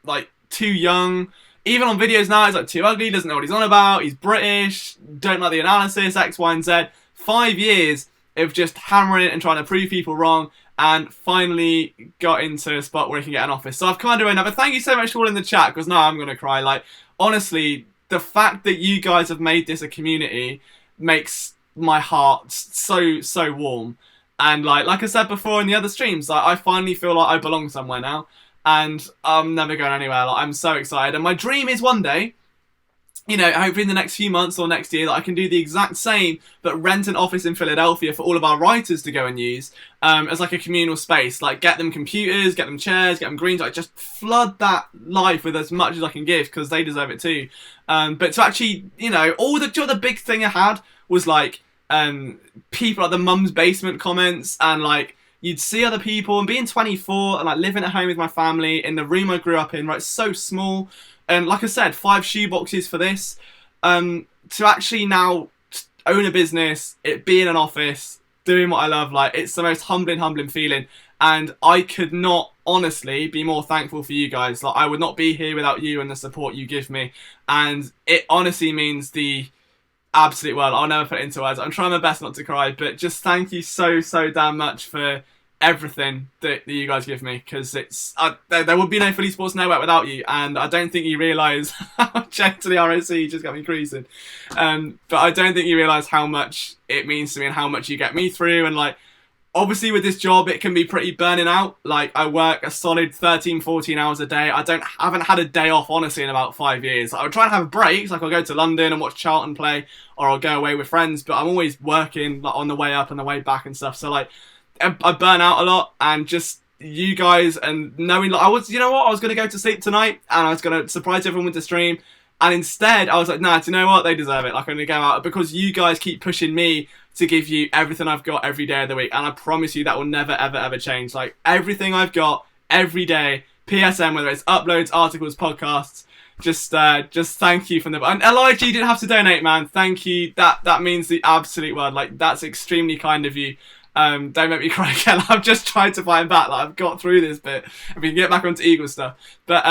Like too young. Even on videos now, it's like too ugly. Doesn't know what he's on about. He's British. Don't like the analysis. X, Y, and Z. 5 years of just hammering it and trying to prove people wrong, and finally got into a spot where I can get an office. So I've kind of owned up. But thank you so much for all in the chat, because now I'm gonna cry. Like honestly, the fact that you guys have made this a community makes my heart so warm. And like I said before in the other streams, like, I finally feel like I belong somewhere now, and I'm never going anywhere. Like, I'm so excited, and my dream is one day, you know, hopefully in the next few months or next year, that I can do the exact same, but rent an office in Philadelphia for all of our writers to go and use, as like a communal space. Like, get them computers, get them chairs, get them greens, like just flood that life with as much as I can give, because they deserve it too. But to actually, you know, the big thing I had was like, people like the mum's basement comments, and like you'd see other people, and being 24 and like living at home with my family in the room I grew up in, right, so small, and like I said, 5 shoe boxes for this, to actually now own a business, it be in an office, doing what I love, like it's the most humbling feeling, and I could not honestly be more thankful for you guys. Like, I would not be here without you and the support you give me, and it honestly means the absolute world. I'll never put it into words. I'm trying my best not to cry, but just thank you so damn much for everything that you guys give me, because it's there would be no Philly Sports Network without you, and I don't think you realise how gently ROC just got me creasing, but I don't think you realise how much it means to me and how much you get me through. And like, obviously with this job, it can be pretty burning out. Like, I work a solid 13-14 hours a day. I haven't had a day off, honestly, in about 5 years. I'll try and have breaks, like I'll go to London and watch Charlton play, or I'll go away with friends, but I'm always working, like, on the way up and the way back and stuff. So like, I burn out a lot, and just you guys, and knowing, like, you know what, I was going to go to sleep tonight, and I was going to surprise everyone with the stream, and instead I was like, nah, do you know what, they deserve it. Like, I'm going to go out, because you guys keep pushing me to give you everything I've got every day of the week, and I promise you that will never ever change. Like, everything I've got every day, PSN, whether it's uploads, articles, podcasts, just thank you from the, and Elijah, you didn't have to donate, man. Thank you. That means the absolute world. Like, that's extremely kind of you. Don't make me cry again. I've just tried to fight back. Like, I've got through this bit, and we can get back onto Eagle stuff. But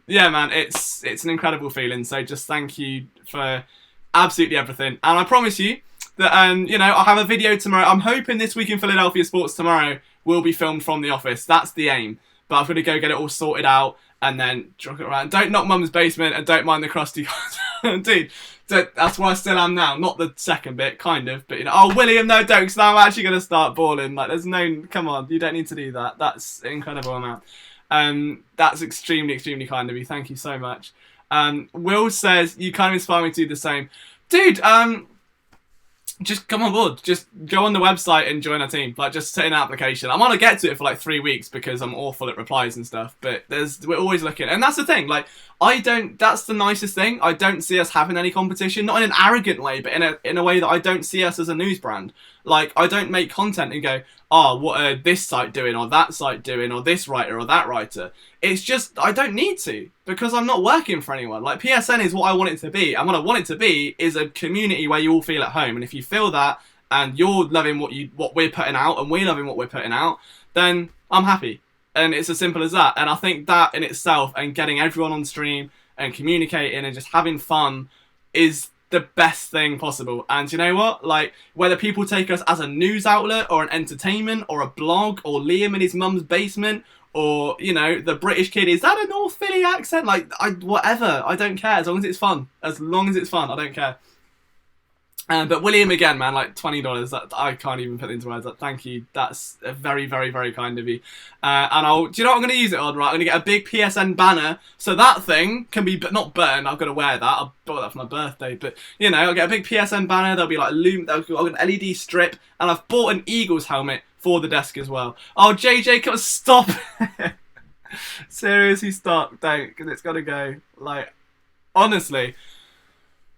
yeah, man, it's an incredible feeling. So just thank you for absolutely everything. And I promise you that you know, I'll have a video tomorrow. I'm hoping this week in Philadelphia sports tomorrow will be filmed from the office. That's the aim. But I've got to go get it all sorted out and then truck it around. Don't knock mum's basement, and don't mind the crusty dude. That's where I still am now. Not the second bit, kind of, but you know. Oh, William, no, don't, because now I'm actually going to start bawling. Like, there's no, come on, you don't need to do that. That's an incredible amount. That's extremely kind of you. Thank you so much. Will says, you kind of inspire me to do the same. Dude, just come on board. Just go on the website and join our team. Like, just set an application. I'm gonna get to it for like 3 weeks because I'm awful at replies and stuff. But we're always looking, and that's the thing. Like, that's the nicest thing. I don't see us having any competition, not in an arrogant way, but in a way that I don't see us as a news brand. Like, I don't make content and go, oh, what are this site doing, or that site doing, or this writer or that writer. It's just, I don't need to, because I'm not working for anyone. Like, PSN is what I want it to be, and what I want it to be is a community where you all feel at home. And if you feel that, and you're loving what we're putting out, and we're loving what we're putting out, then I'm happy. And it's as simple as that. And I think that in itself, and getting everyone on stream and communicating and just having fun, is the best thing possible. And you know what? Like, whether people take us as a news outlet or an entertainment or a blog or Liam in his mum's basement, or, you know, the British kid, is that a North Philly accent? Like, whatever. I don't care. As long as it's fun. As long as it's fun, I don't care. But William, again, man, like $20, that I can't even put into words. Like, thank you. That's very kind of you. And do you know what I'm going to use it on, right? I'm going to get a big PSN banner, so that thing can be, not burned. I'm going to wear that. I bought that for my birthday. But, you know, I'll get a big PSN banner. There'll be like I've got an LED strip, and I've bought an Eagles helmet for the desk as well. Oh, JJ, come stop. Seriously, stop. Don't, because it's got to go. Like, honestly.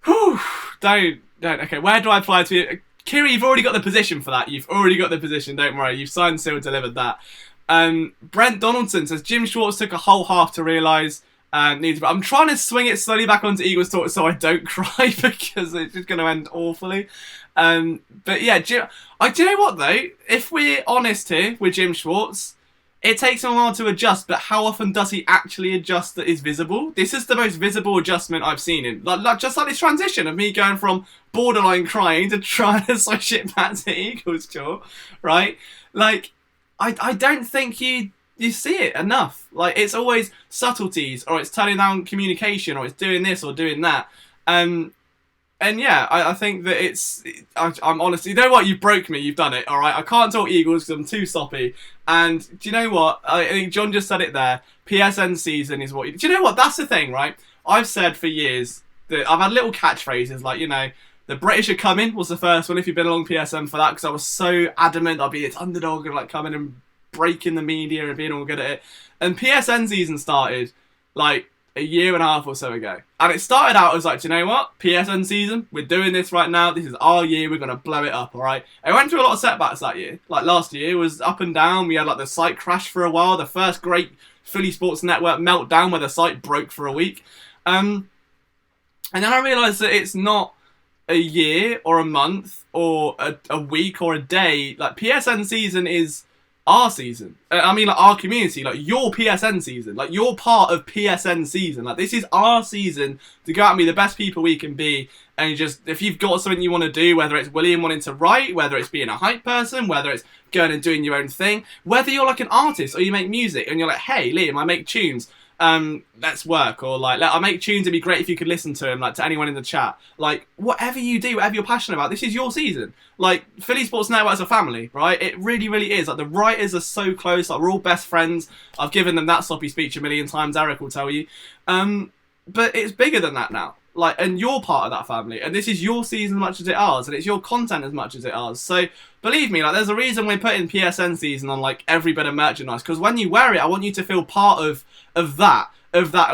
Whew, don't. Okay, where do I apply to you? Kiri, you've already got the position for that. You've already got the position, don't worry. You've signed, sealed, delivered that. Brent Donaldson says, Jim Schwartz took a whole half to realise needs. But I'm trying to swing it slowly back onto Eagles talk so I don't cry because it's just going to end awfully. But yeah, do you know what though? If we're honest here with Jim Schwartz, it takes him a while to adjust, but how often does he actually adjust that is visible? This is the most visible adjustment I've seen him. Just like this transition of me going from borderline crying to trying to switch it back to Eagles talk, right? Like, I don't think you see it enough. Like, it's always subtleties, or it's turning down communication, or it's doing this or doing that. And yeah, I think that I'm honestly, you know what, you broke me, you've done it, alright? I can't talk Eagles because I'm too soppy. And do you know what? I think John just said it there. PSN season is what do you know what? That's the thing, right? I've said for years that I've had little catchphrases like, you know, the British are coming was the first one if you've been along PSN for that, because I was so adamant I'd be this underdog and like coming and breaking the media and being all good at it. And PSN season started like a year and a half or so ago. And it started out as like, do you know what? PSN season, we're doing this right now. This is our year. We're going to blow it up, all right? I went through a lot of setbacks that year. Like last year was up and down. We had like the site crash for a while. The first great Philly Sports Network meltdown where the site broke for a week. And then I realised that it's not a year or a month or a week or a day. Like PSN season is our season. I mean, like our community, like your PSN season, like you're part of PSN season. Like this is our season to go out and be the best people we can be. And you just, if you've got something you want to do, whether it's William wanting to write, whether it's being a hype person, whether it's going and doing your own thing, whether you're like an artist or you make music and you're like, hey, Liam, I make tunes. Let's work, or like I make tunes, it'd be great if you could listen to them, like to anyone in the chat. Like whatever you do, whatever you're passionate about, this is your season. Like Philly Sports Network is a family, right? It really, really is. Like the writers are so close, like we're all best friends. I've given them that sloppy speech a million times, Eric will tell you. But it's bigger than that now. Like, and you're part of that family, and this is your season as much as it ours, and it's your content as much as it ours. So believe me, like there's a reason we're putting PSN season on like every bit of merchandise, because when you wear it, I want you to feel part of that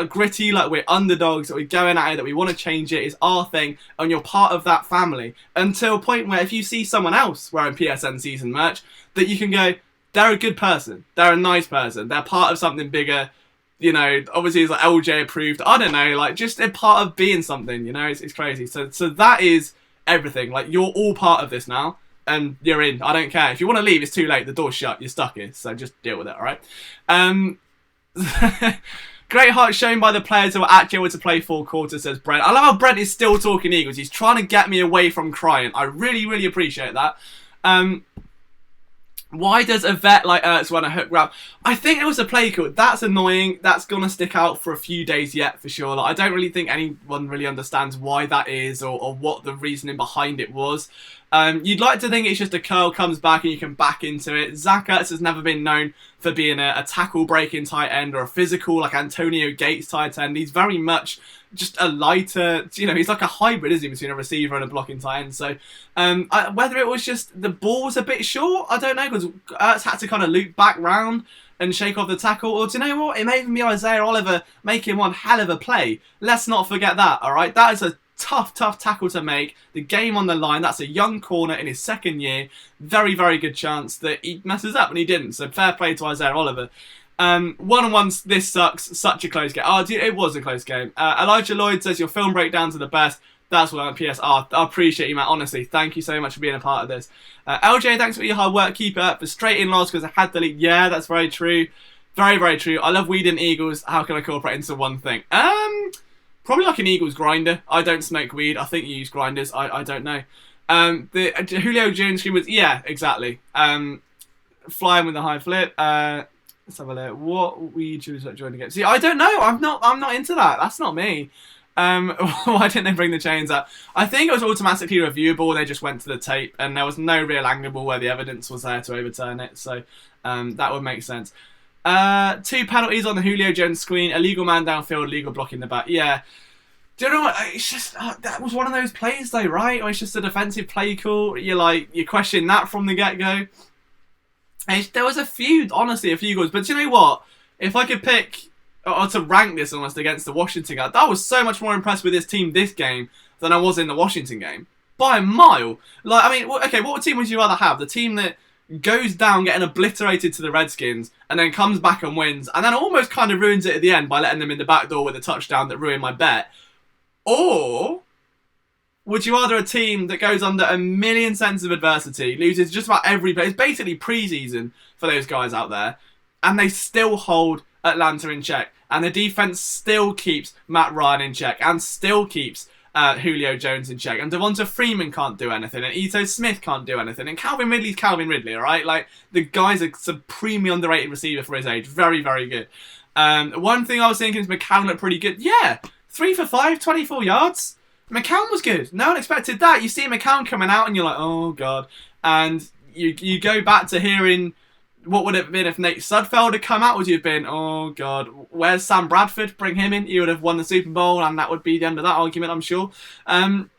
gritty, like we're underdogs, that we're going at it, that we want to change it, is our thing, and you're part of that family. Until a point where if you see someone else wearing PSN season merch, that you can go, they're a good person, they're a nice person, they're part of something bigger. You know, obviously it's like LJ approved. I don't know, like just a part of being something. You know, it's crazy. So that is everything. Like you're all part of this now, and you're in. I don't care if you want to leave. It's too late. The door's shut. You're stuck here. So just deal with it. All right. Great heart shown by the players who were actually able to play full quarters, says Brent. I love how Brent is still talking Eagles. He's trying to get me away from crying. I really, really appreciate that. Why does a vet like Ertz run a hook route? I think it was a play call. That's annoying. That's going to stick out for a few days yet, for sure. Like, I don't really think anyone really understands why that is, or what the reasoning behind it was. You'd like to think it's just a curl comes back and you can back into it. Zach Ertz has never been known for being a tackle breaking tight end or a physical like Antonio Gates tight end. He's very much just a lighter, you know, he's like a hybrid, isn't he, between a receiver and a blocking tight end. So whether it was just the ball was a bit short, I don't know, because Ertz had to kind of loop back round and shake off the tackle. Or do you know what? It may even be Isaiah Oliver making one hell of a play. Let's not forget that, all right? That is a tough tackle to make. The game on the line. That's a young corner in his second year. Very, very good chance that he messes up, and he didn't. So fair play to Isaiah Oliver. One-on-ones, this sucks. Such a close game. Oh, dude, it was a close game. Elijah Lloyd says your film breakdowns are the best. That's what I'm PSR. I appreciate you, Matt. Honestly, thank you so much for being a part of this. LJ, thanks for your hard work. Keep it up. Frustrating loss because I had the lead. Yeah, that's very true. Very, very true. I love weed and Eagles. How can I incorporate into one thing? Probably like an Eagles grinder. I don't smoke weed. I think you use grinders. I don't know. The Julio Jones screen was, yeah, exactly. Flying with a high flip. Let's have a look. What weed should we join again? See, I don't know. I'm not into that. That's not me. Why didn't they bring the chains up? I think it was automatically reviewable. They just went to the tape, and there was no real angle where the evidence was there to overturn it. So that would make sense. 2 penalties on the Julio Jones screen. Illegal man downfield, legal blocking the back. Yeah. Do you know what? It's just that was one of those plays, though, right? Or it's just a defensive play call. You question that from the get go. There was a few goals, but do you know what? if I could pick, or to rank this almost against the Washington game, I was so much more impressed with this team this game than I was in the Washington game. By a mile. Like, I mean, okay, what team would you rather have? The team that goes down getting obliterated to the Redskins and then comes back and wins and then almost kind of ruins it at the end by letting them in the back door with a touchdown that ruined my bet? Or would you rather a team that goes under a million cents of adversity, loses just about every play, it's basically preseason for those guys out there, and they still hold Atlanta in check, and the defense still keeps Matt Ryan in check, and still keeps Julio Jones in check, and Devonta Freeman can't do anything, and Ito Smith can't do anything, and Calvin Ridley's Calvin Ridley, alright? Like, the guy's a supremely underrated receiver for his age. Very, very good. One thing I was thinking is McCown looked pretty good. Yeah, 3 for 5, 24 yards. McCown was good. No one expected that. You see McCown coming out and you're like, oh, God. And you go back to hearing what would it have been if Nate Sudfeld had come out? Would you have been, oh, God, where's Sam Bradford? Bring him in. He would have won the Super Bowl, and that would be the end of that argument, I'm sure. But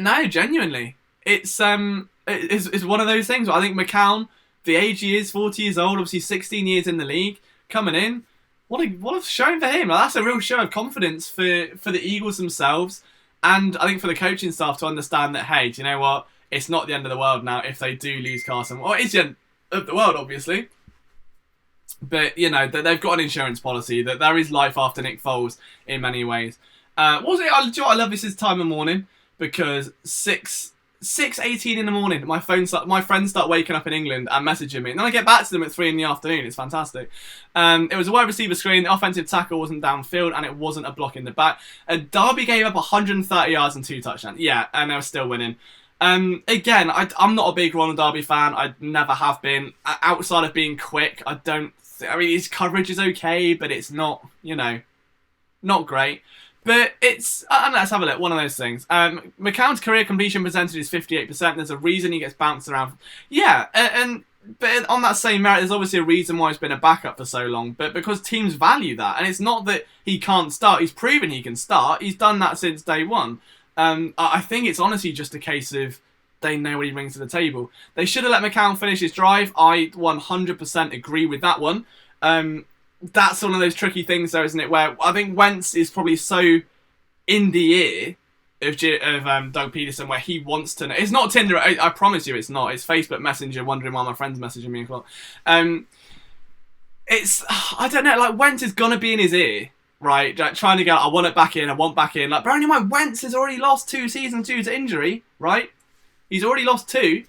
no, genuinely, it's one of those things where I think McCown, the age he is, 40 years old, obviously 16 years in the league, coming in, what a showing for him. Like, that's a real show of confidence for the Eagles themselves, and I think for the coaching staff to understand that, hey, do you know what? It's not the end of the world now if they do lose Carson. Well, it's the end of the world, obviously. But, you know, they've got an insurance policy, that there is life after Nick Foles in many ways. I love this time of morning, because 6:18 in the morning, my friends start waking up in England and messaging me, and then I get back to them at 3 in the afternoon. It's fantastic. It was a wide receiver screen, the offensive tackle wasn't downfield, and it wasn't a block in the back. Derby gave up 130 yards and 2 touchdowns. Yeah, and they were still winning. Again, I'm not a big Ronald Darby fan. I never have been. Outside of being quick, I mean, his coverage is okay, but it's not, you know, not great. But it's, and let's have a look, one of those things. McCown's career completion percentage is 58%. There's a reason he gets bounced around. Yeah, but on that same merit, there's obviously a reason why he's been a backup for so long. But because teams value that, and it's not that he can't start. He's proven he can start. He's done that since day one. I think it's honestly just a case of they know what he brings to the table. They should have let McCown finish his drive. I 100% agree with that one. That's one of those tricky things, though, isn't it? Where I think Wentz is probably so in the ear of Doug Peterson, where he wants to know. It's not Tinder. I promise you, it's not. It's Facebook Messenger, wondering why my friend's messaging me. It's, I don't know. Like, Wentz is gonna be in his ear, right? Like, trying to go, I want it back in. I want back in. Like, bearing in mind, Wentz has already lost 2 season 2 to injury, right? He's already lost 2.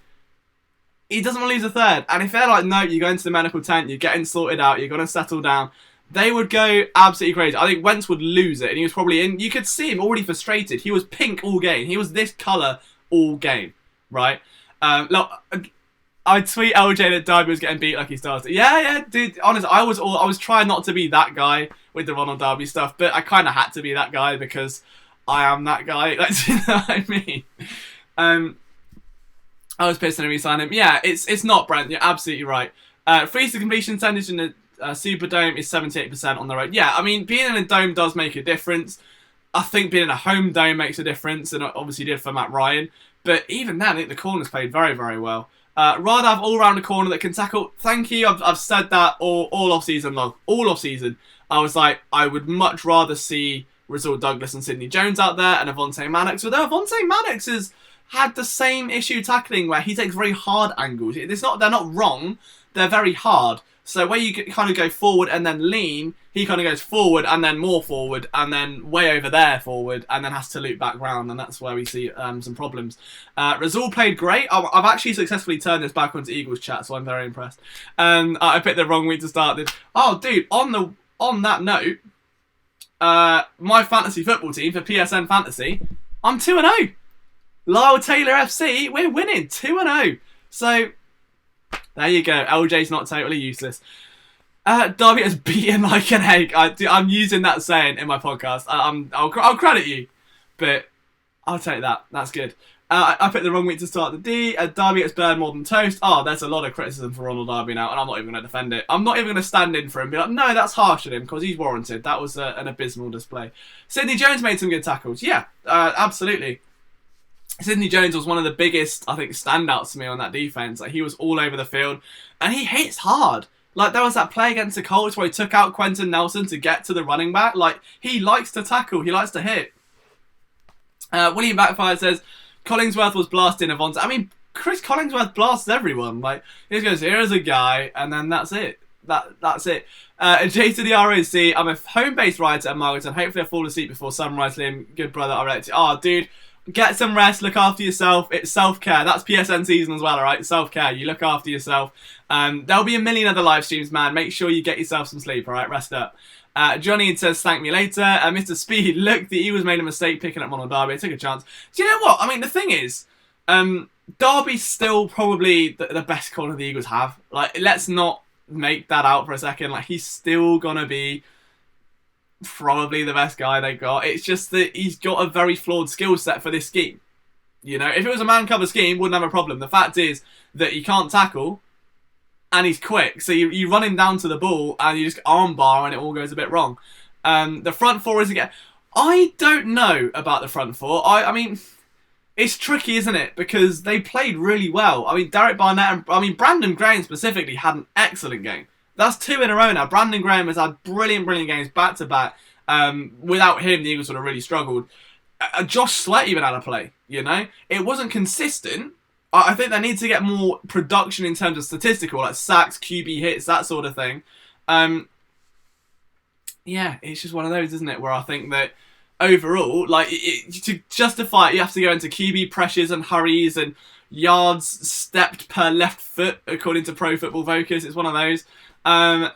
He doesn't want to lose a 3rd. And if they're like, no, you're going to the medical tent, you're getting sorted out, you're going to settle down, they would go absolutely crazy. I think Wentz would lose it, and he was probably in. You could see him already frustrated. He was pink all game. He was this colour all game, right? Look, I tweet LJ that Darby was getting beat like he started. Yeah, dude. Honestly, I was trying not to be that guy with the Ronald Darby stuff, but I kind of had to be that guy because I am that guy. Like, you know what I mean? I was pissed when we signed him. Yeah, it's not Brent. You're absolutely right. Free to completion percentage in the Superdome is 78% on the road. Yeah, I mean, being in a dome does make a difference. I think being in a home dome makes a difference, and it obviously did for Matt Ryan. But even then, I think the corners played very, very well. Rather have all-round a corner that can tackle. Thank you. I've said that all off-season long. All off-season. I was like, I would much rather see Rasul Douglas and Sidney Jones out there and Avonte Maddox. Although Avonte Maddox has had the same issue tackling where he takes very hard angles. They're not wrong. They're very hard. So where you kind of go forward and then lean, he kind of goes forward and then more forward and then way over there forward and then has to loop back round, and that's where we see some problems. Rasul played great. I've actually successfully turned this back onto Eagles chat, so I'm very impressed. I picked the wrong week to start this. Oh, dude, on that note, my fantasy football team for PSN Fantasy, I'm 2-0. Lyle Taylor FC, we're winning 2-0. So there you go. LJ's not totally useless. Darby has beaten like an egg. I'm using that saying in my podcast. I'll credit you, but I'll take that. That's good. I picked the wrong week to start the D. Darby gets burned more than toast. Oh, there's a lot of criticism for Ronald Darby now, and I'm not even going to defend it. I'm not even going to stand in for him and be like, no, that's harsh on him, because he's warranted. That was an abysmal display. Sidney Jones made some good tackles. Yeah, absolutely. Sidney Jones was one of the biggest, I think, standouts to me on that defense. Like, he was all over the field, and he hits hard. Like, there was that play against the Colts where he took out Quentin Nelson to get to the running back. Like, he likes to tackle. He likes to hit. William Backfire says, Collingsworth was blasting Avonte. I mean, Chris Collingsworth blasts everyone. Like, he just goes, here's a guy, and then that's it. That's it. J to the ROC, I'm a home-based writer at Margareton. Hopefully I fall asleep before sunrise, Liam. Good brother, I relate to you. Oh, dude, get some rest, look after yourself. It's self-care. That's PSN season as well, alright? Self-care. You look after yourself. There'll be a million other live streams, man. Make sure you get yourself some sleep, alright? Rest up. Johnny says, thank me later. Mr. Speed, look, the Eagles made a mistake picking up Ronald Darby. I took a chance. Do you know what? I mean, the thing is, Darby's still probably the best corner the Eagles have. Like, let's not make that out for a second. Like, he's still gonna be probably the best guy they got. It's just that he's got a very flawed skill set for this scheme. You know, if it was a man cover scheme, wouldn't have a problem. The fact is that he can't tackle and he's quick, so you run him down to the ball and you just arm bar and it all goes a bit wrong. The front four is again, I don't know about the front four. I mean, it's tricky, isn't it? Because they played really well. I mean, Derek Barnett and Brandon Graham specifically had an excellent game. That's 2 in a row now. Brandon Graham has had brilliant games back to back. Without him, the Eagles would have really struggled. Josh Sweat even had a play, you know? It wasn't consistent. I think they need to get more production in terms of statistical, like sacks, QB hits, that sort of thing. Yeah, it's just one of those, isn't it? Where I think that overall, like, to justify it, you have to go into QB pressures and hurries and yards stepped per left foot, according to Pro Football Focus. It's one of those.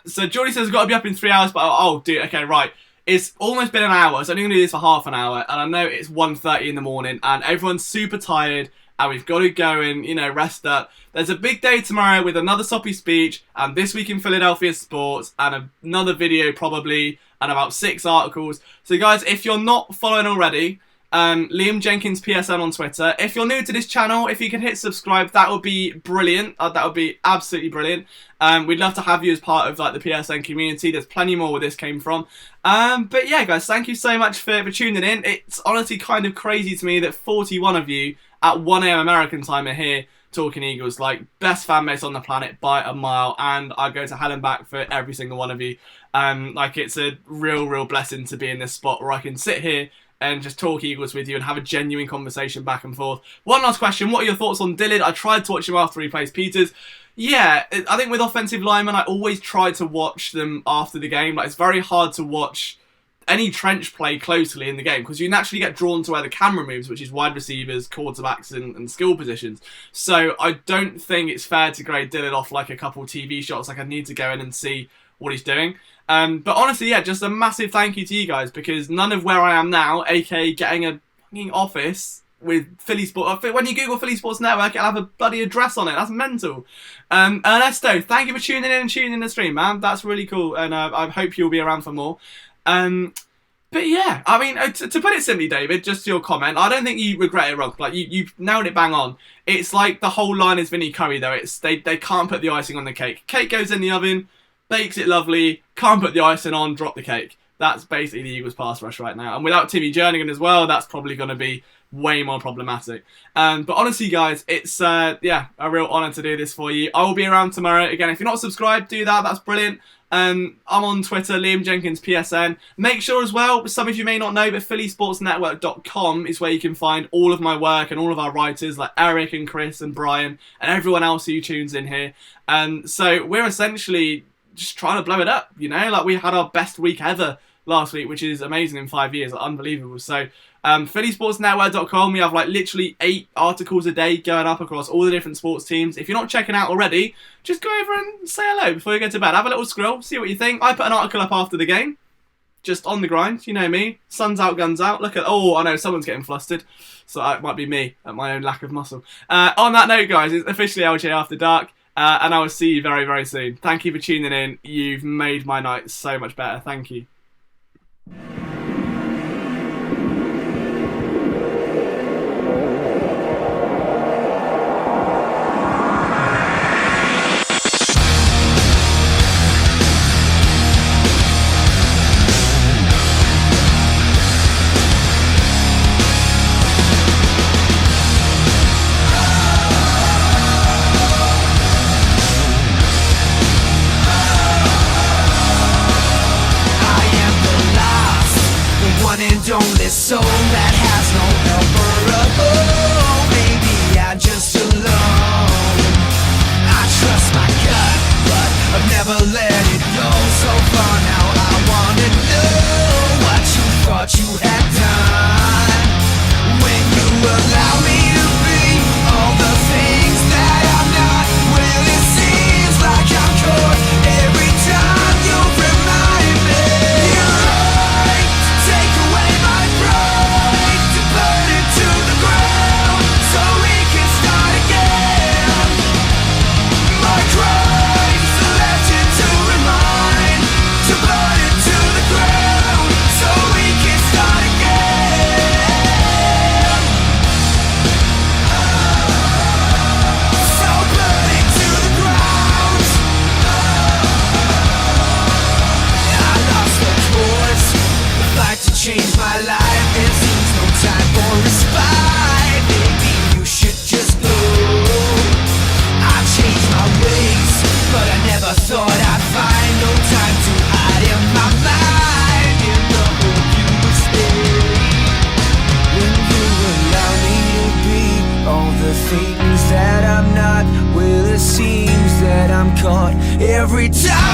So Jordy says, I've got to be up in 3 hours, but oh, dude, okay, right. It's almost been an hour, so I'm only going to do this for half an hour, and I know it's 1:30 in the morning, and everyone's super tired, and we've got to go and, you know, rest up. There's a big day tomorrow with another Soppy speech, and This Week in Philadelphia Sports, and another video probably, and about 6 articles. So guys, if you're not following already, Liam Jenkins PSN on Twitter. If you're new to this channel, if you could hit subscribe, that would be brilliant. That would be absolutely brilliant. We'd love to have you as part of like the PSN community. There's plenty more where this came from. But yeah, guys, thank you so much for tuning in. It's honestly kind of crazy to me that 41 of you at 1 AM American time are here talking Eagles. Like, best fan base on the planet by a mile, and I go to hell and back for every single one of you. Like, it's a real blessing to be in this spot where I can sit here and just talk Eagles with you and have a genuine conversation back and forth. One last question, what are your thoughts on Dillard? I tried to watch him after he plays Peters. Yeah, I think with offensive linemen, I always try to watch them after the game. Like, it's very hard to watch any trench play closely in the game because you naturally get drawn to where the camera moves, which is wide receivers, quarterbacks, and skill positions. So I don't think it's fair to grade Dillard off like a couple TV shots. Like, I need to go in and see what he's doing. But honestly, yeah, just a massive thank you to you guys, because none of where I am now, aka getting a fucking office with Philly Sports. When you Google Philly Sports Network, it'll have a bloody address on it. That's mental. Ernesto, thank you for tuning in and tuning in the stream, man. That's really cool, and I hope you'll be around for more. But yeah, I mean, to put it simply, David, just your comment, I don't think you regret it wrong. Like, you nailed it bang on. It's like the whole line is Vinnie Curry, though. It's they can't put the icing on the cake. Cake goes in the oven, bakes it lovely, can't put the icing on, drop the cake. That's basically the Eagles pass rush right now. And without Timmy Jernigan as well, that's probably going to be way more problematic. But honestly, guys, it's a real honour to do this for you. I will be around tomorrow. Again, if you're not subscribed, do that. That's brilliant. I'm on Twitter, Liam Jenkins PSN. Make sure as well, some of you may not know, but phillysportsnetwork.com is where you can find all of my work and all of our writers like Eric and Chris and Brian and everyone else who tunes in here. So we're essentially just trying to blow it up, you know? Like, we had our best week ever last week, which is amazing in 5 years. Like, unbelievable. So phillysportsnetwork.com, we have like literally 8 articles a day going up across all the different sports teams. If you're not checking out already, just go over and say hello before you go to bed. Have a little scroll, see what you think. I put an article up after the game, just on the grind, you know me. Sun's out, guns out. Look at, oh, I know someone's getting flustered, so it might be me at my own lack of muscle. On that note, guys, it's officially LJ After Dark, and I will see you very, very soon. Thank you for tuning in. You've made my night so much better. Thank you. things that I'm not. Well, it seems that I'm caught every time